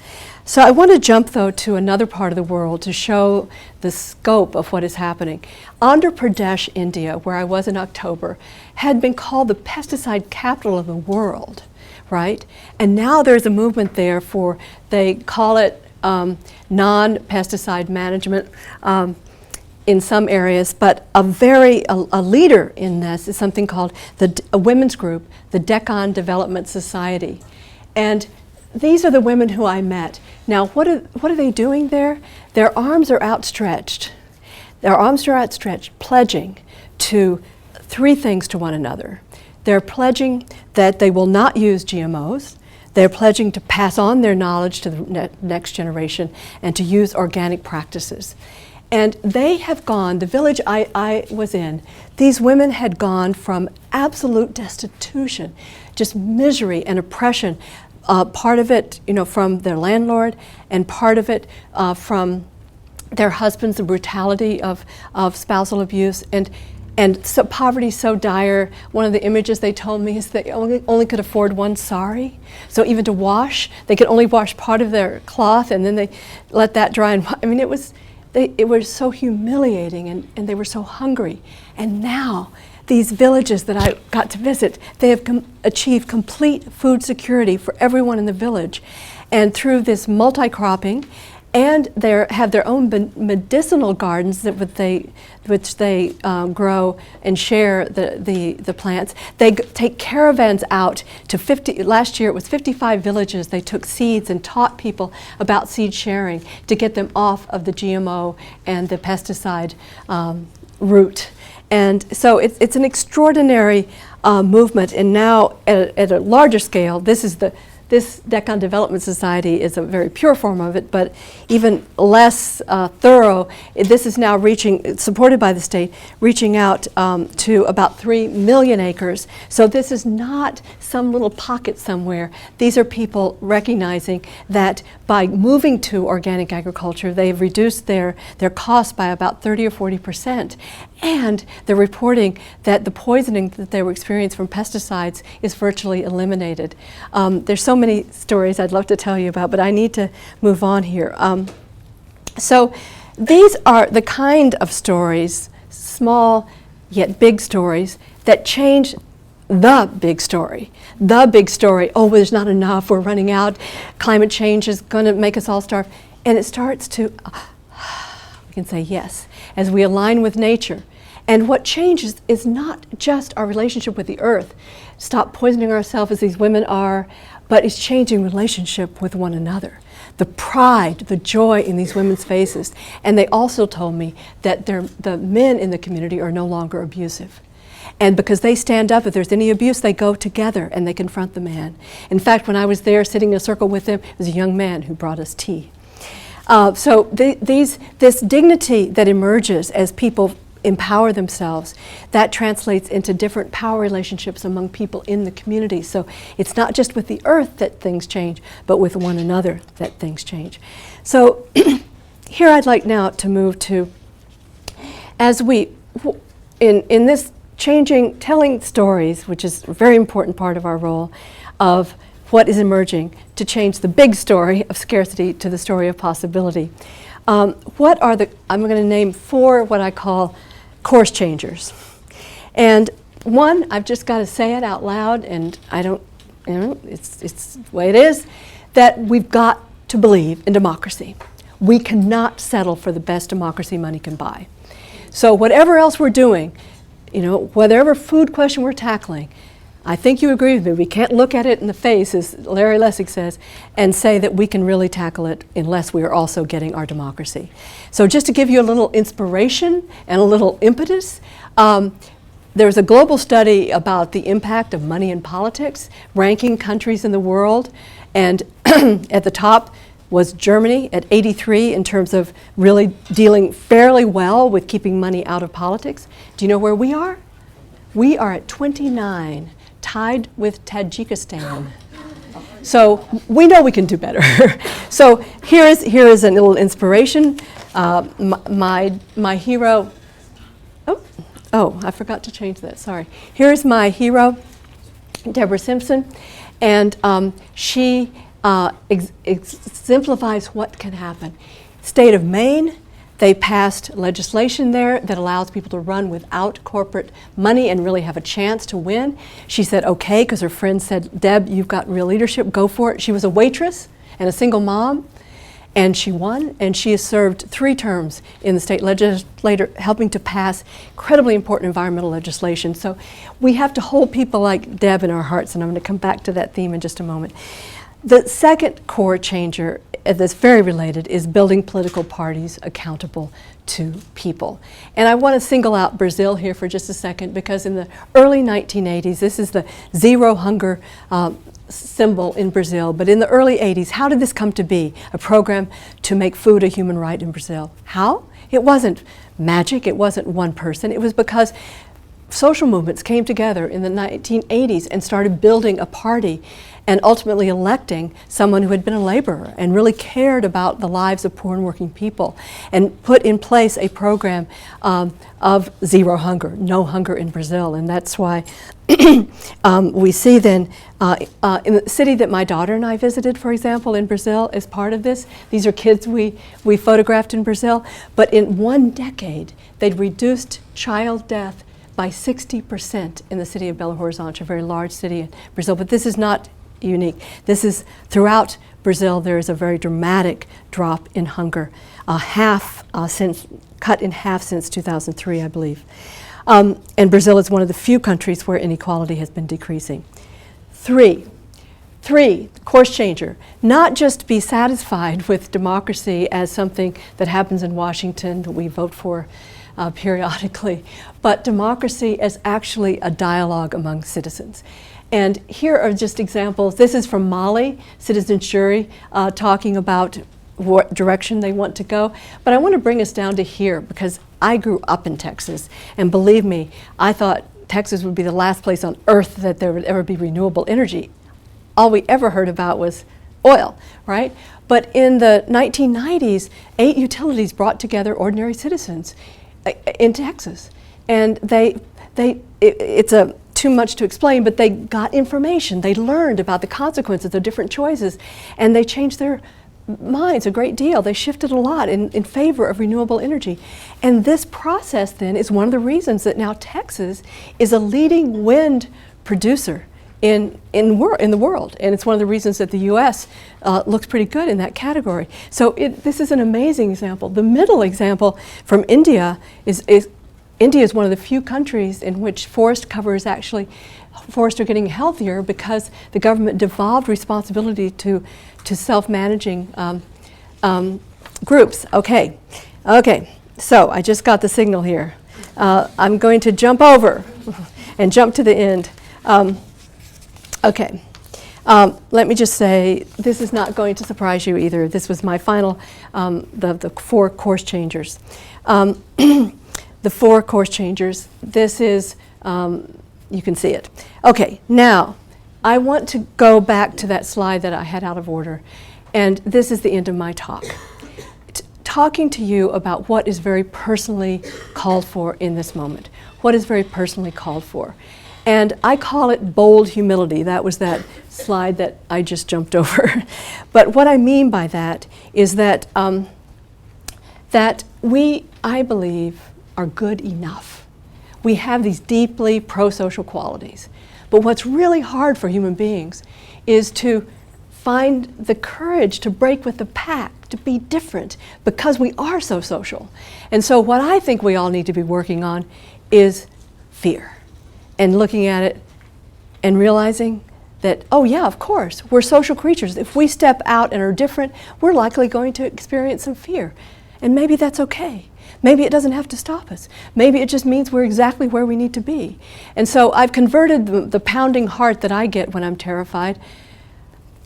Speaker 1: So I want to jump, though, to another part of the world to show the scope of what is happening. Andhra Pradesh, India, where I was in October, had been called the pesticide capital of the world, right? And now there's a movement there they call it non-pesticide management in some areas, but a leader in this is something called a women's group, the Deccan Development Society. And these are the women who I met. Now, what are they doing there? Their arms are outstretched. Their arms are outstretched, pledging to three things to one another. They're pledging that they will not use GMOs. They're pledging to pass on their knowledge to the next generation and to use organic practices. And they have gone, the village I was in, these women had gone from absolute destitution, just misery and oppression, part of it, from their landlord, and part of it from their husbands, the brutality of spousal abuse, and so poverty so dire. One of the images they told me is they only could afford one sari. So even to wash, they could only wash part of their cloth, and then they let that dry. And I mean, it was so humiliating, and they were so hungry. And now, these villages that I got to visit, they have achieved complete food security for everyone in the village. And through this multi-cropping, and they have their own medicinal gardens which they grow and share the plants. They take caravans out to last year it was 55 villages. They took seeds and taught people about seed sharing to get them off of the GMO and the pesticide route. And so it's an extraordinary movement, and now at a larger scale, this Deccan Development Society is a very pure form of it, but even less thorough. This is now supported by the state, reaching out to about 3 million acres. So this is not some little pocket somewhere. These are people recognizing that by moving to organic agriculture, they've reduced their costs by about 30 or 40%. And they're reporting that the poisoning that they were experiencing from pesticides is virtually eliminated. There's so many stories I'd love to tell you about, but I need to move on here. So these are the kind of stories, small yet big stories, that change the big story. The big story, oh, there's not enough, we're running out, climate change is going to make us all starve. And it starts to, we can say yes, as we align with nature. And what changes is not just our relationship with the earth, stop poisoning ourselves as these women are, but it's changing relationship with one another. The pride, the joy in these women's faces. And they also told me that the men in the community are no longer abusive. And because they stand up, if there's any abuse, they go together and they confront the man. In fact, when I was there sitting in a circle with them, it was a young man who brought us tea. This dignity that emerges as people empower themselves, that translates into different power relationships among people in the community. So it's not just with the earth that things change, but with one another that things change. So here I'd like now to move to, as we, in this telling stories, which is a very important part of our role, of what is emerging to change the big story of scarcity to the story of possibility. I'm going to name 4 what I call course changers. And one, I've just got to say it out loud, and I don't, it's the way it is, that we've got to believe in democracy. We cannot settle for the best democracy money can buy. So whatever else we're doing, whatever food question we're tackling, I think you agree with me, we can't look at it in the face, as Larry Lessig says, and say that we can really tackle it unless we are also getting our democracy. So just to give you a little inspiration and a little impetus, there's a global study about the impact of money in politics, ranking countries in the world, and at the top was Germany at 83 in terms of really dealing fairly well with keeping money out of politics. Do you know where we are? We are at 29. Tied with Tajikistan. So we know we can do better. So here is a little inspiration. My hero, oh, I forgot to change that, sorry. Here's my hero, Deborah Simpson, and she exemplifies what can happen. State of Maine, they passed legislation there that allows people to run without corporate money and really have a chance to win. She said, okay, because her friend said, Deb, you've got real leadership, go for it. She was a waitress and a single mom, and she won, and she has served 3 terms in the state legislature, helping to pass incredibly important environmental legislation. So we have to hold people like Deb in our hearts, and I'm going to come back to that theme in just a moment. The second core changer that's very related is building political parties accountable to people. And I want to single out Brazil here for just a second, because in the early 1980s, this is the zero hunger symbol in Brazil, but in the early 80s, how did this come to be? A program to make food a human right in Brazil. How? It wasn't magic, it wasn't one person, it was because social movements came together in the 1980s and started building a party and ultimately electing someone who had been a laborer and really cared about the lives of poor and working people, and put in place a program of zero hunger, no hunger in Brazil. And that's why we see then in the city that my daughter and I visited, for example, in Brazil, as part of this. These are kids we photographed in Brazil, but in 1 decade, they'd reduced child death by 60% in the city of Belo Horizonte, a very large city in Brazil. But this is not unique. This is throughout Brazil. There is a very dramatic drop in hunger, cut in half since 2003, I believe. And Brazil is one of the few countries where inequality has been decreasing. Three, course changer. Not just be satisfied with democracy as something that happens in Washington that we vote for periodically, but democracy as actually a dialogue among citizens. And here are just examples. This is from Mali, citizens jury, talking about what direction they want to go. But I want to bring us down to here, because I grew up in Texas, and believe me, I thought Texas would be the last place on earth that there would ever be renewable energy. All we ever heard about was oil, right? But in the 1990s, 8 utilities brought together ordinary citizens in Texas, and it's too much to explain, but they got information. They learned about the consequences of different choices, and they changed their minds a great deal. They shifted a lot in favor of renewable energy. And this process then is one of the reasons that now Texas is a leading wind producer in the world. And it's one of the reasons that the US looks pretty good in that category. So this is an amazing example. The middle example from India is India is one of the few countries in which forests are getting healthier because the government devolved responsibility to self-managing groups. Okay, so I just got the signal here. I'm going to jump over and jump to the end. Okay, Let me just say, this is not going to surprise you either. This was my final, the 4 course changers. The 4 course changers, this is, you can see it. Okay, now, I want to go back to that slide that I had out of order, and this is the end of my talk. Talking to you about what is very personally called for in this moment. What is very personally called for. And I call it bold humility. That was that slide that I just jumped over. But what I mean by that is that, that we, I believe, are good enough. We have these deeply pro-social qualities. But what's really hard for human beings is to find the courage to break with the pack, to be different, because we are so social. And so what I think we all need to be working on is fear. And looking at it and realizing that, oh yeah, of course, we're social creatures. If we step out and are different, we're likely going to experience some fear. And maybe that's okay. Maybe it doesn't have to stop us. Maybe it just means we're exactly where we need to be. And so I've converted the pounding heart that I get when I'm terrified.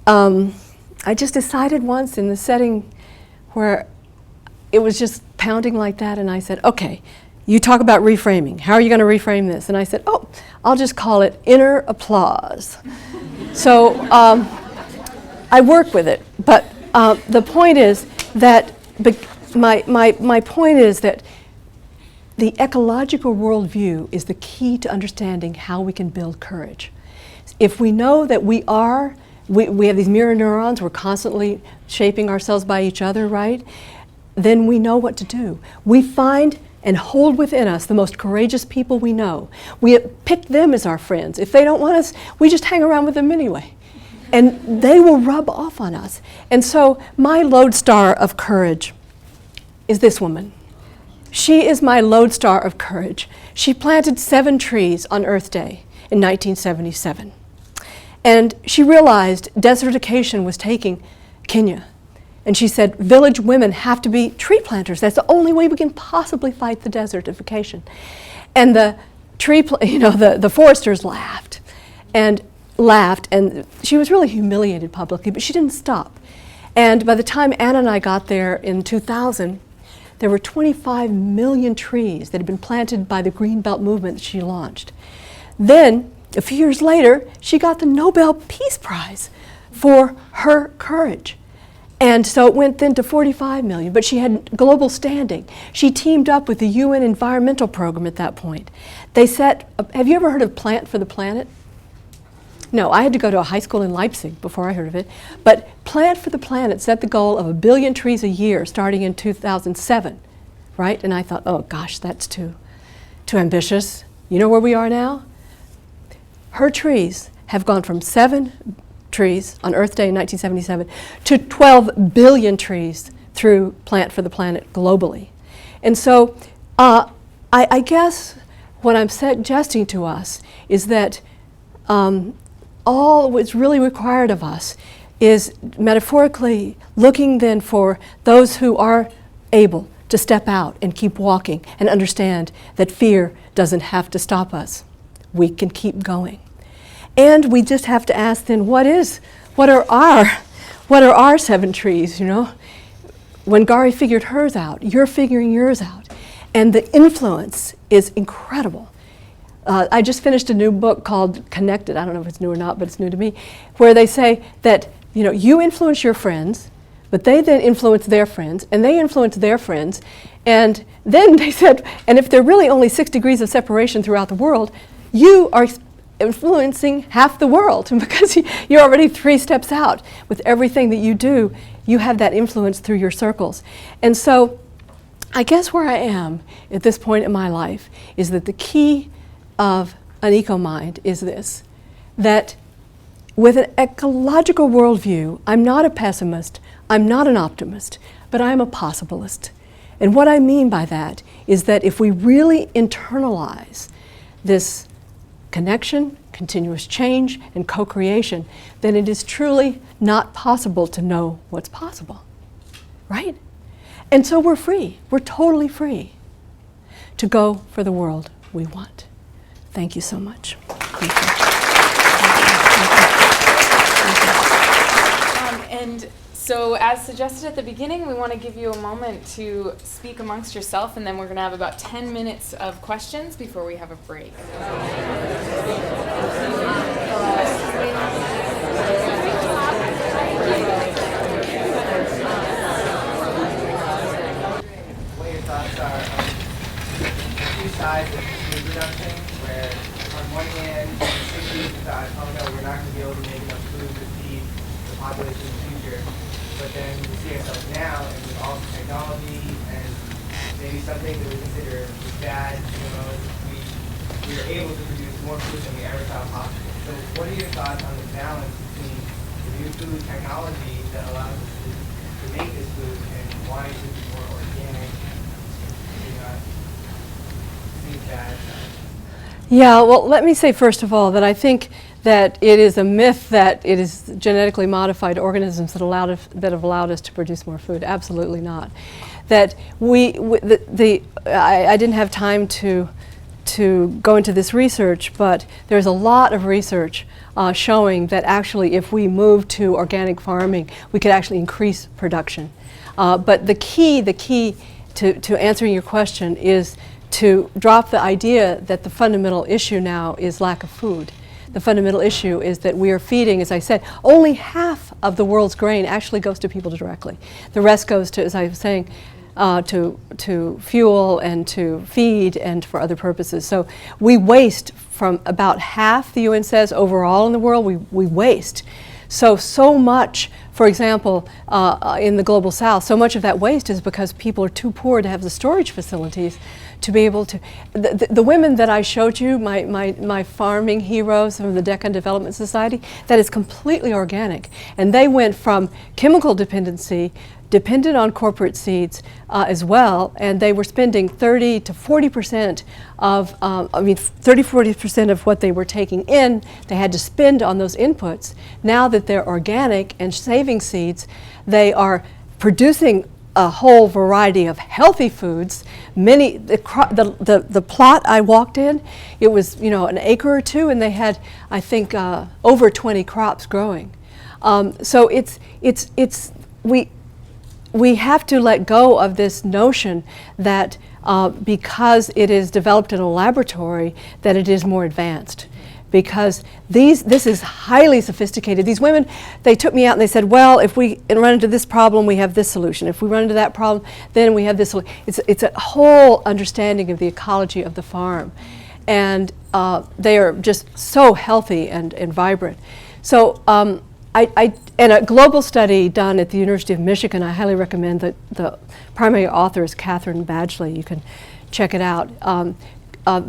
Speaker 1: I just decided once in the setting where it was just pounding like that, and I said, okay, you talk about reframing. How are you going to reframe this? And I said, oh, I'll just call it inner applause. So I work with it, but the point is that my point is that the ecological worldview is the key to understanding how we can build courage. If we know that we have these mirror neurons, we're constantly shaping ourselves by each other, right? Then we know what to do. We find and hold within us the most courageous people we know. We pick them as our friends. If they don't want us, we just hang around with them anyway. And they will rub off on us. And so my lodestar of courage is this woman. She is my lodestar of courage. She planted 7 trees on Earth Day in 1977. And she realized desertification was taking Kenya. And she said, village women have to be tree planters. That's the only way we can possibly fight the desertification. And the the foresters laughed. And she was really humiliated publicly, but she didn't stop. And by the time Anna and I got there in 2000, there were 25 million trees that had been planted by the Green Belt movement that she launched. Then, a few years later, she got the Nobel Peace Prize for her courage. And so it went then to 45 million, but she had global standing. She teamed up with the UN Environmental Program at that point. They set, have you ever heard of Plant for the Planet? No, I had to go to a high school in Leipzig before I heard of it. But Plant for the Planet set the goal of 1 billion trees a year starting in 2007, right? And I thought, oh gosh, that's too ambitious. You know where we are now? Her trees have gone from 7 trees on Earth Day in 1977 to 12 billion trees through Plant for the Planet globally. And so I guess what I'm suggesting to us is that all what's really required of us is metaphorically looking then for those who are able to step out and keep walking and understand that fear doesn't have to stop us. We can keep going. And we just have to ask then, what are our 7 trees, you know? When Gary figured hers out, you're figuring yours out. And the influence is incredible. I just finished a new book called Connected. I don't know if it's new or not, but it's new to me, where they say that, you know, you influence your friends, but they then influence their friends, and they influence their friends. And then they said, and if there are really only 6 degrees of separation throughout the world, you are influencing half the world because you're already 3 steps out. With everything that you do, you have that influence through your circles. And so I guess where I am at this point in my life is that the key of an eco-mind is this, that with an ecological worldview, I'm not a pessimist, I'm not an optimist, but I'm a possibilist. And what I mean by that is that if we really internalize this connection, continuous change, and co-creation, then it is truly not possible to know what's possible, right? And so we're free, we're totally free to go for the world we want. Thank you so much. Thank you. Thank you.
Speaker 2: So as suggested at the beginning, we want to give you a moment to speak amongst yourself, and then we're going to have about 10 minutes of questions before we have a break.
Speaker 3: What your thoughts are on the two sides of food reduction, where on one hand, in the 60s we thought, oh no, we're not going to be able to make enough food to feed the population in the future. But then we see ourselves now, and with all the technology and maybe something that we consider was bad, we are able to produce more food than we ever thought possible. So what are your thoughts on the balance between the new food technology that allows us to make this food and wanting to be more organic, seems bad?
Speaker 1: Yeah, well, let me say first of all that I think that it is a myth that it is genetically modified organisms that have allowed us to produce more food. Absolutely not. That I didn't have time to go into this research, but there's a lot of research showing that actually if we move to organic farming, we could actually increase production. But the key to answering your question is to drop the idea that the fundamental issue now is lack of food. The fundamental issue is that we are feeding, as I said, only half of the world's grain actually goes to people directly. The rest goes to, as I was saying, to fuel and to feed and for other purposes. So we waste from about half, the UN says, overall in the world, we waste. So much, for example, in the global south, so much of that waste is because people are too poor to have the storage facilities to be able to. The women that I showed you, my farming heroes from the Deccan Development Society, that is completely organic. And they went from chemical dependency, dependent on corporate seeds as well, and they were spending 30 to 40% of, 30-40% of what they were taking in, they had to spend on those inputs. Now that they're organic and saving seeds, they are producing a whole variety of healthy foods. The plot I walked in, it was an acre or two, and they had, I think, over 20 crops growing. So we have to let go of this notion that because it is developed in a laboratory, that it is more advanced. Because this is highly sophisticated. These women, they took me out and they said, well, if we run into this problem, we have this solution. If we run into that problem, then we have this solution. It's a whole understanding of the ecology of the farm. And they are just so healthy and vibrant. So and a global study done at the University of Michigan, I highly recommend that the primary author is Catherine Badgley. You can check it out.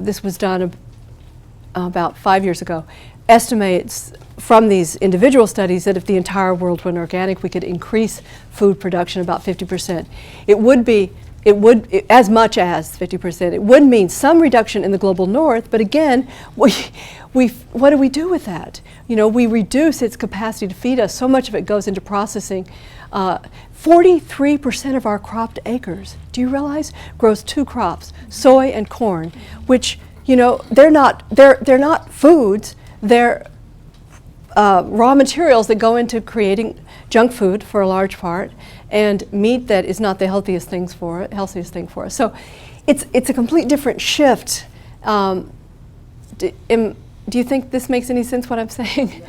Speaker 1: This was done about 5 years ago, estimates from these individual studies that if the entire world went organic, we could increase food production about 50%. It would as much as 50%. It would mean some reduction in the global north, but again, what do we do with that? We reduce its capacity to feed us. So much of it goes into processing. 43% of our cropped acres, do you realize, grows two crops, soy and corn, which they're not foods. They're raw materials that go into creating junk food for a large part, and meat that is not the healthiest thing for us. So, it's a complete different shift. Do you think this makes any sense? What I'm saying?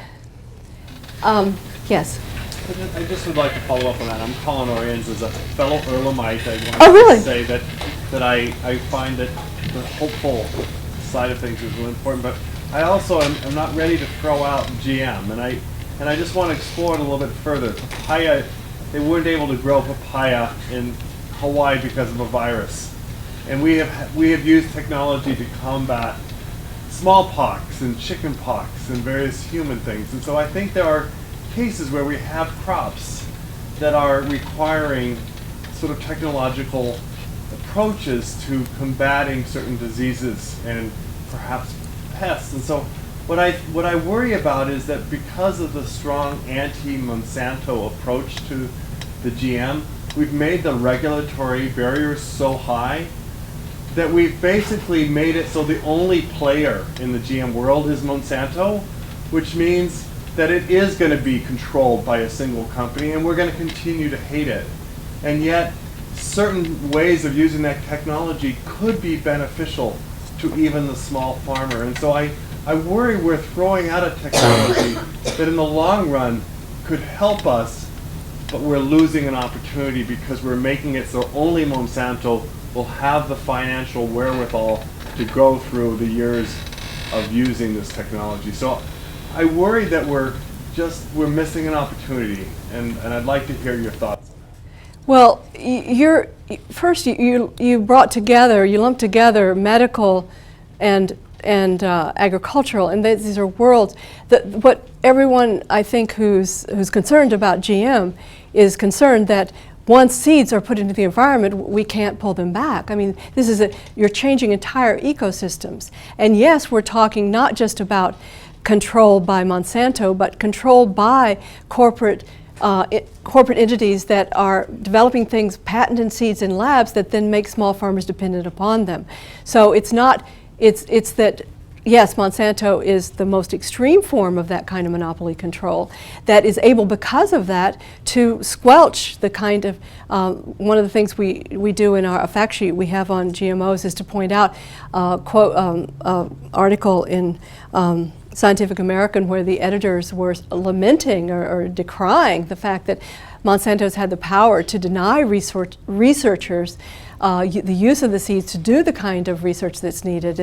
Speaker 1: Yes.
Speaker 4: I just would like to follow up on that. I'm Colin Oriens as a fellow Earlemite.
Speaker 1: Oh, really?
Speaker 4: To say that I find that the hopeful side of things is really important, but I also am not ready to throw out GM, and I just want to explore it a little bit further. Papaya, they weren't able to grow papaya in Hawaii because of a virus, and we have used technology to combat smallpox and chickenpox and various human things, and so I think there are cases where we have crops that are requiring sort of technological approaches to combating certain diseases and perhaps pests. And so what I worry about is that because of the strong anti-Monsanto approach to the GM, we've made the regulatory barriers so high that we've basically made it so the only player in the GM world is Monsanto, which means that it is going to be controlled by a single company, and we're going to continue to hate it. And yet, certain ways of using that technology could be beneficial to even the small farmer. And so I worry we're throwing out a technology that in the long run could help us, but we're losing an opportunity because we're making it so only Monsanto will have the financial wherewithal to go through the years of using this technology. So I worry that we're missing an opportunity, and I'd like to hear your thoughts.
Speaker 1: Well, you lumped together medical and agricultural, and these are worlds. What everyone I think who's concerned about GM is concerned that once seeds are put into the environment, we can't pull them back. I mean, you're changing entire ecosystems. And yes, we're talking not just about control by Monsanto, but control by corporate entities that are developing things, patented seeds in labs that then make small farmers dependent upon them. So it's that, yes, Monsanto is the most extreme form of that kind of monopoly control that is able, because of that, to squelch the kind of, one of the things we do in our fact sheet we have on GMOs is to point out article in Scientific American where the editors were lamenting or decrying the fact that Monsanto's had the power to deny researchers the use of the seeds to do the kind of research that's needed.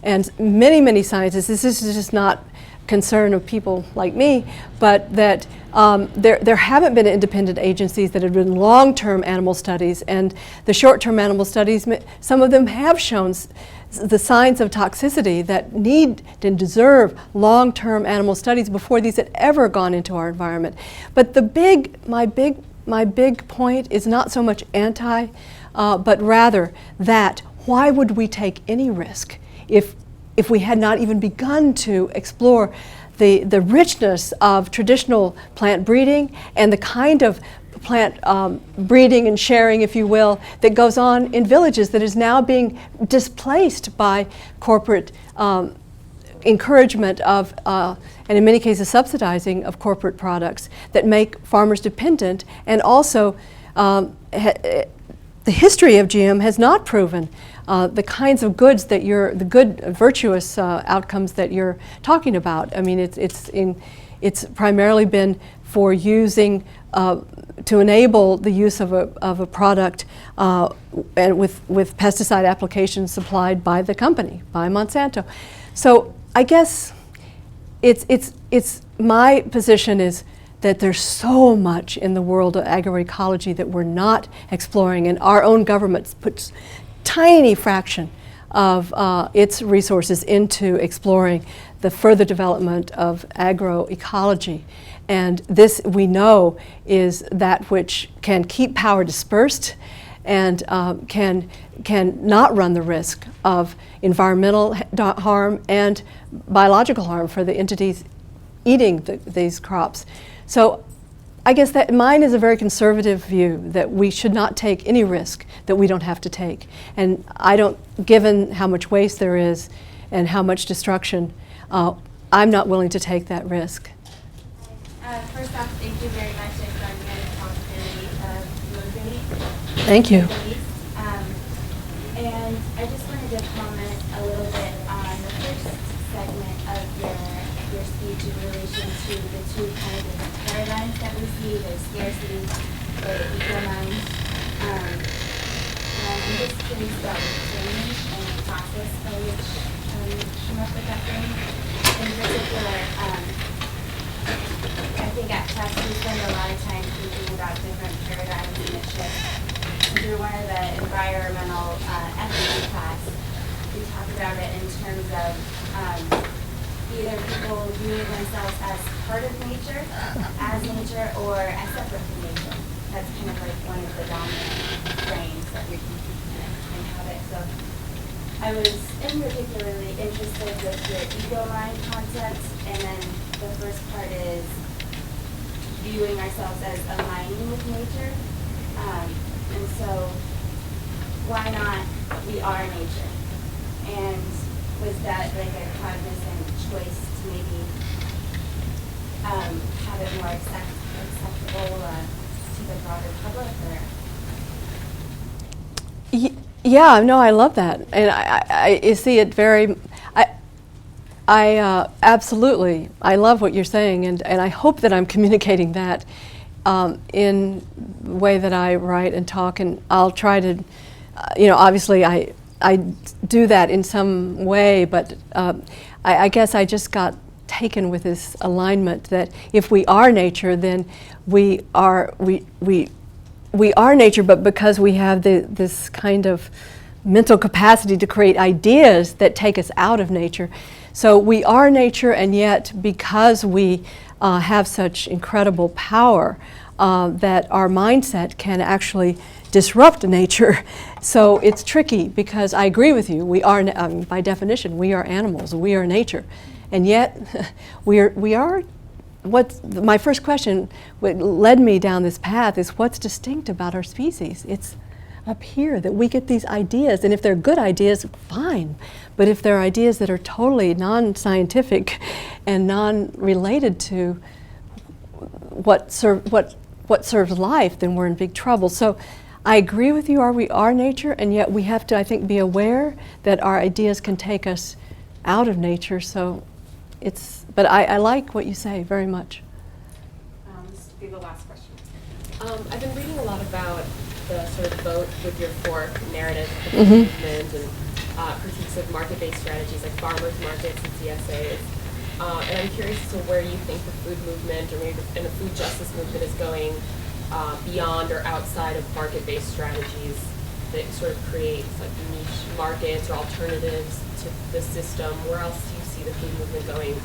Speaker 1: And many scientists, this is just not concern of people like me, but that there haven't been independent agencies that have done long-term animal studies, and the short-term animal studies, some of them have shown the signs of toxicity that need and deserve long-term animal studies before these had ever gone into our environment. But my big point is not so much but rather that why would we take any risk if we had not even begun to explore the richness of traditional plant breeding and the kind of plant breeding and sharing, if you will, that goes on in villages that is now being displaced by corporate encouragement of, and in many cases subsidizing of corporate products that make farmers dependent. And also the history of GM has not proven the kinds of goods that the good, virtuous outcomes that you're talking about. I mean, it's primarily been for using, to enable the use of a product and with pesticide applications supplied by the company, by Monsanto. So I guess it's my position is that there's so much in the world of agroecology that we're not exploring, and our own government puts tiny fraction of its resources into exploring the further development of agroecology. And this, we know, is that which can keep power dispersed and can not run the risk of environmental harm and biological harm for the entities eating these crops. So I guess that mine is a very conservative view that we should not take any risk that we don't have to take. And given how much waste there is and how much destruction, I'm not willing to take that risk.
Speaker 5: First off, thank you very much for the responsibility of Motivate.
Speaker 1: Thank you.
Speaker 5: And I just wanted to comment a little bit on the first segment of your speech in relation to the two kinds of paradigms that we see, the scarcity, the eco-mind. And I'm just curious about the framing and the process by which you came up with that framing. In particular, I think at Tufts we spend a lot of time thinking about different paradigms and shifts. Through one of the environmental ethics class, we talk about it in terms of either people viewing themselves as part of nature, or as separate from nature. That's kind of like one of the dominant frames that we inhabit. So I was particularly interested with your ego-mind concept, and then the first part is viewing ourselves as aligning with nature. And so why not we are nature? And was that like a cognizant choice to maybe have it more acceptable to the broader public? Or?
Speaker 1: Yeah, no, I love that, and I see it very. I absolutely, I love what you're saying, and I hope that I'm communicating that in the way that I write and talk, and I'll try to, obviously I do that in some way, but I guess I just got taken with this alignment that if we are nature, then we are nature, but because we have this kind of mental capacity to create ideas that take us out of nature. So we are nature, and yet because we have such incredible power, that our mindset can actually disrupt nature. So it's tricky, because I agree with you. We are, by definition, we are animals. We are nature, and yet we are. My first question, what led me down this path, is what's distinct about our species? It's up here that we get these ideas, and if they're good ideas, fine. But if they're ideas that are totally non-scientific and non-related to what serves life, then we're in big trouble. So I agree with you, we are nature, and yet we have to, I think, be aware that our ideas can take us out of nature. So but I like what you say very much.
Speaker 2: This will be the last question.
Speaker 6: I've been reading a lot about the sort of vote with your fork narrative of the movement and critiques of market-based strategies like farmers markets and CSAs. And I'm curious as to where you think the food movement or maybe the food justice movement is going beyond or outside of market-based strategies that sort of create like niche markets or alternatives to the system. Where else do you see the food movement going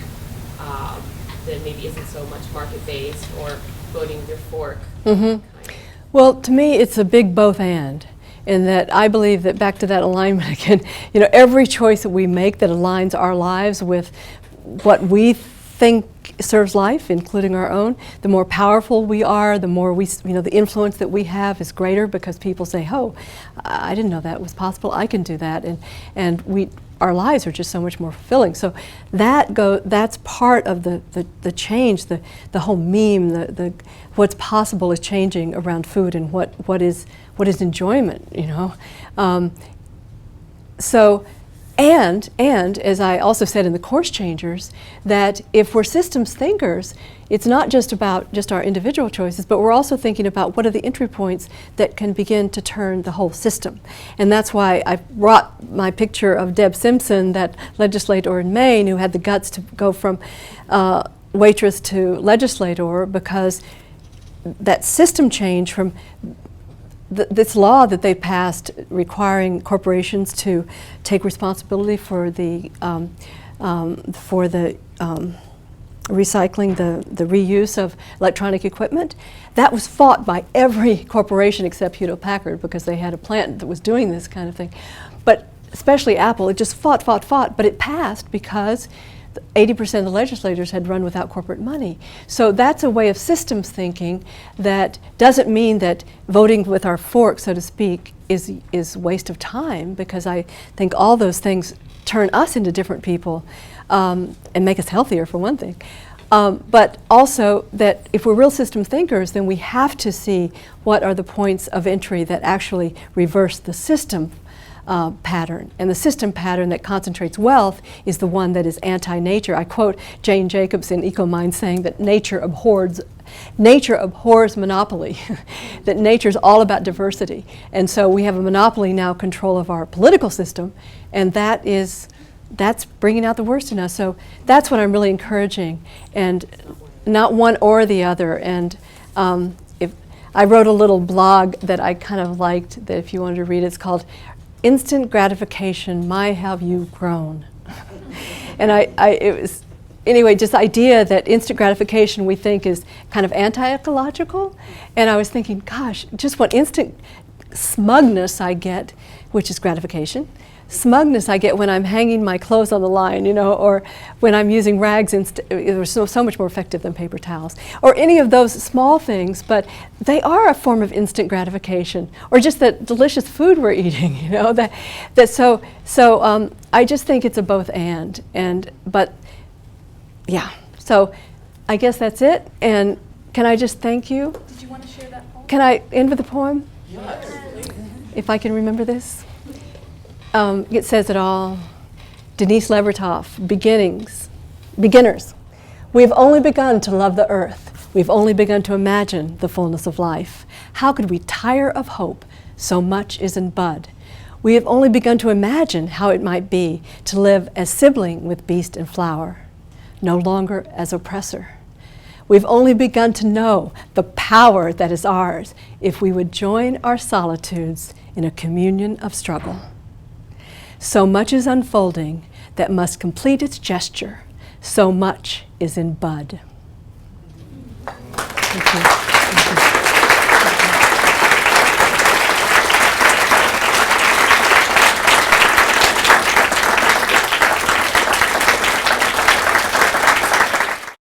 Speaker 6: that maybe isn't so much market-based or voting with your fork?
Speaker 1: Well, to me, it's a big both and, in that I believe that, back to that alignment again, every choice that we make that aligns our lives with what we think serves life, including our own, the more powerful we are, the more the influence that we have is greater, because people say, oh, I didn't know that was possible, I can do that, and our lives are just so much more fulfilling. So that's part of the change, the whole meme, the what's possible is changing around food, and what is enjoyment, So, and as I also said in the Course Changers, that if we're systems thinkers, it's not just about our individual choices, but we're also thinking about what are the entry points that can begin to turn the whole system. And that's why I brought my picture of Deb Simpson, that legislator in Maine who had the guts to go from waitress to legislator, because that system change from this law that they passed requiring corporations to take responsibility for the recycling, the reuse of electronic equipment, that was fought by every corporation except Hewlett-Packard, because they had a plant that was doing this kind of thing. But especially Apple, it just fought, but it passed because 80% of the legislators had run without corporate money. So that's a way of systems thinking that doesn't mean that voting with our fork, so to speak, is waste of time, because I think all those things turn us into different people and make us healthier, for one thing. But also that if we're real system thinkers, then we have to see what are the points of entry that actually reverse the system pattern. And the system pattern that concentrates wealth is the one that is anti-nature. I quote Jane Jacobs in EcoMind saying that nature abhors monopoly, that nature is all about diversity. And so we have a monopoly now, control of our political system, and that's bringing out the worst in us. So that's what I'm really encouraging, and not one or the other. And if I wrote a little blog that I kind of liked, that if you wanted to read, it's called Instant Gratification, My Have You Grown? And it was, anyway, just the idea that instant gratification we think is kind of anti-ecological. And I was thinking, gosh, just what instant smugness I get, which is gratification, smugness I get when I'm hanging my clothes on the line, or when I'm using rags, they're so much more effective than paper towels, or any of those small things, but they are a form of instant gratification, or just that delicious food we're eating, I just think it's a both but yeah. So I guess that's it. And can I just thank you?
Speaker 2: Did you want to share that poem?
Speaker 1: Can I end with a poem? If I can remember this. It says it all. Denise Levertov, Beginners. We've only begun to love the earth. We've only begun to imagine the fullness of life. How could we tire of hope? So much is in bud. We have only begun to imagine how it might be to live as sibling with beast and flower, no longer as oppressor. We've only begun to know the power that is ours if we would join our solitudes in a communion of struggle. So much is unfolding that must complete its gesture. So much is in bud. Thank you.